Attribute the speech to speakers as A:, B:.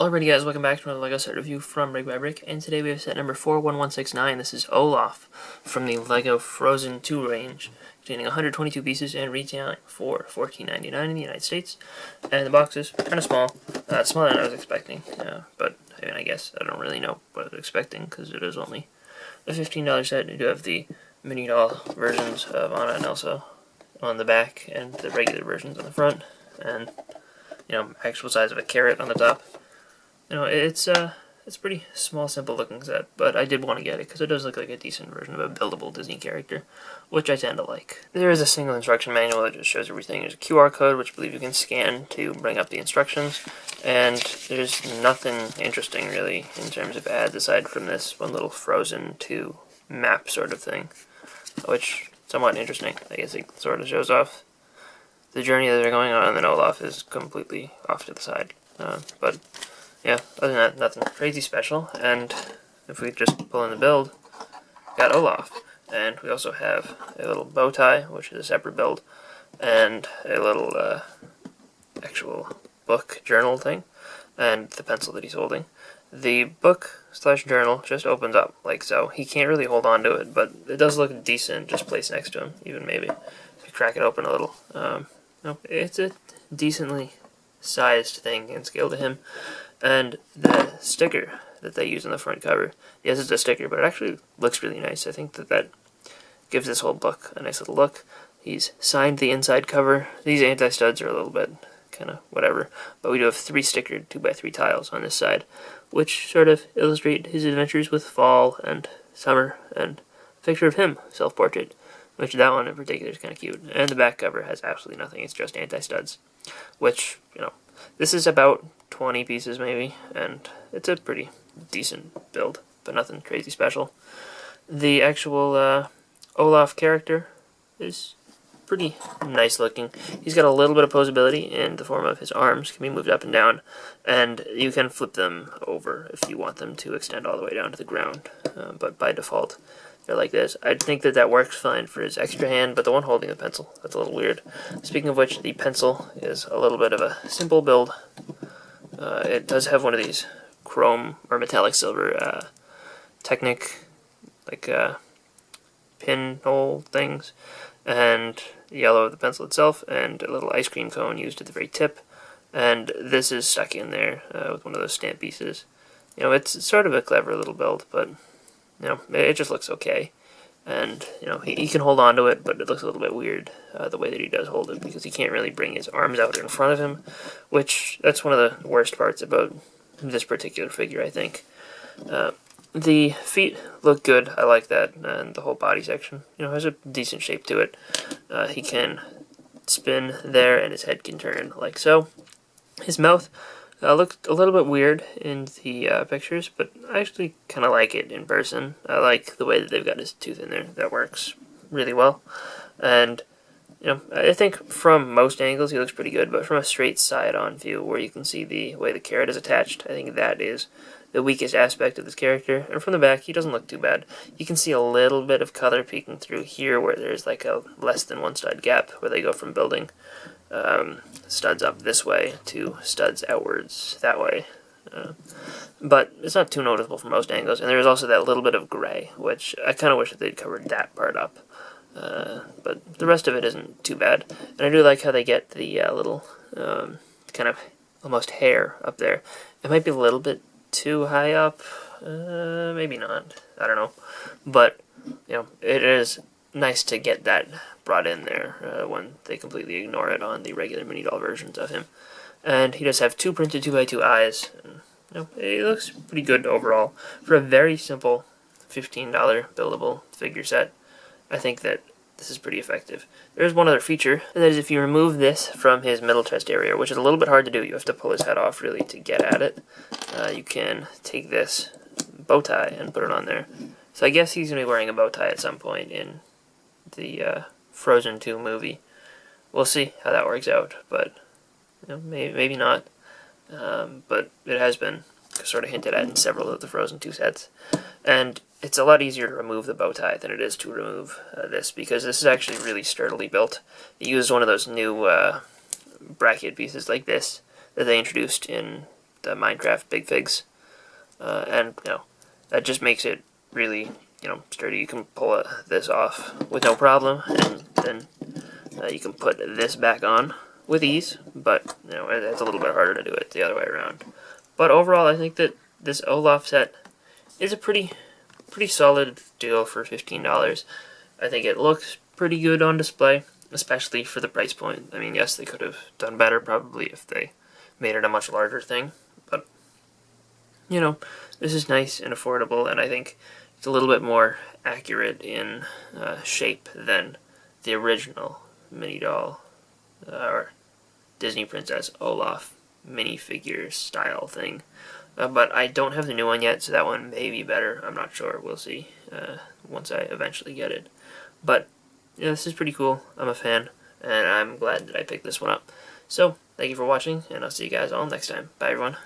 A: Alrighty guys, welcome back to another LEGO set review from BrickByBrick, and today we have set number 41169. This is Olaf from the LEGO Frozen 2 range, containing 122 pieces and retailing for $14.99 in the United States. And the box is kind of small, smaller than I was expecting, but I mean, I guess I don't really know what I was expecting because it is only a $15 set. You do have the mini doll versions of Anna and Elsa on the back and the regular versions on the front, and actual size of a carrot on the top. It's a pretty small, simple looking set, but I did want to get it because it does look like a decent version of a buildable Disney character, which I tend to like. There is a single instruction manual that just shows everything. There's a QR code, which I believe you can scan to bring up the instructions, and there's nothing interesting really in terms of ads aside from this one little Frozen 2 map sort of thing, which is somewhat interesting. I guess it sort of shows off the journey that they're going on, and then Olaf is completely off to the side. But yeah, other than that, nothing crazy special. And if we just pull in the build, got Olaf. And we also have a little bow tie, which is a separate build, and a little actual book journal thing, and the pencil that he's holding. The book/journal just opens up like so. He can't really hold on to it, but it does look decent just placed next to him, even maybe if you crack it open a little. No, it's a decently sized thing in scale to him. And the sticker that they use on the front cover, yes, it's a sticker, but it actually looks really nice. I think that gives this whole book a nice little look. He's signed the inside cover. These anti-studs are a little bit kind of whatever, but we do have 3 stickered 2x3 tiles on this side, which sort of illustrate his adventures with fall and summer, and a picture of him, self-portrait, which that one in particular is kind of cute. And the back cover has absolutely nothing. It's just anti-studs, which, this is about 20 pieces maybe, and it's a pretty decent build, but nothing crazy special. The actual Olaf character is pretty nice looking. He's got a little bit of posability in the form of his arms can be moved up and down, and you can flip them over if you want them to extend all the way down to the ground, but by default they're like this. I think that works fine for his extra hand, but the one holding the pencil, that's a little weird. Speaking of which, the pencil is a little bit of a simple build. It does have one of these chrome or metallic silver Technic pinhole things, and yellow of the pencil itself, and a little ice cream cone used at the very tip, and this is stuck in there with one of those stamp pieces. It's sort of a clever little build, but it just looks okay. And he can hold on to it, but it looks a little bit weird the way that he does hold it, because he can't really bring his arms out in front of him, which that's one of the worst parts about this particular figure, I think. The feet look good. I like that, and the whole body section has a decent shape to it. He can spin there, and his head can turn like so. His mouth looked a little bit weird in the pictures, but I actually kind of like it in person. I like the way that they've got his tooth in there. That works really well. And, I think from most angles he looks pretty good, but from a straight side-on view where you can see the way the carrot is attached, I think that is the weakest aspect of this character. And from the back, he doesn't look too bad. You can see a little bit of color peeking through here where there's like a less than 1 stud gap where they go from building studs up this way to studs outwards that way. But it's not too noticeable from most angles, and there's also that little bit of gray, which I kind of wish that they'd covered that part up. But the rest of it isn't too bad, and I do like how they get the little kind of almost hair up there. It might be a little bit too high up, maybe not, I don't know, but it is nice to get that brought in there when they completely ignore it on the regular mini doll versions of him. And he does have 2 printed 2x2 eyes, and it looks pretty good overall for a very simple $15 buildable figure set. I think that this is pretty effective. There's one other feature, and that is if you remove this from his middle chest area, which is a little bit hard to do, you have to pull his head off really to get at it, you can take this bow tie and put it on there. So I guess he's going to be wearing a bow tie at some point in the Frozen 2 movie. We'll see how that works out, but maybe not. But it has been sort of hinted at in several of the Frozen 2 sets. And it's a lot easier to remove the bow tie than it is to remove this, because this is actually really sturdily built. They used one of those new bracket pieces like this that they introduced in the Minecraft big figs, and that just makes it really sturdy. You can pull this off with no problem, and then you can put this back on with ease. But it's a little bit harder to do it the other way around. But overall, I think that this Olaf set is a pretty solid deal for $15. I think it looks pretty good on display, especially for the price point. I mean, yes, they could have done better probably if they made it a much larger thing, but this is nice and affordable, and I think it's a little bit more accurate in shape than the original mini doll or Disney Princess Olaf minifigure style thing. But I don't have the new one yet, so that one may be better. I'm not sure. We'll see once I eventually get it. But this is pretty cool. I'm a fan, and I'm glad that I picked this one up. So, thank you for watching, and I'll see you guys all next time. Bye, everyone.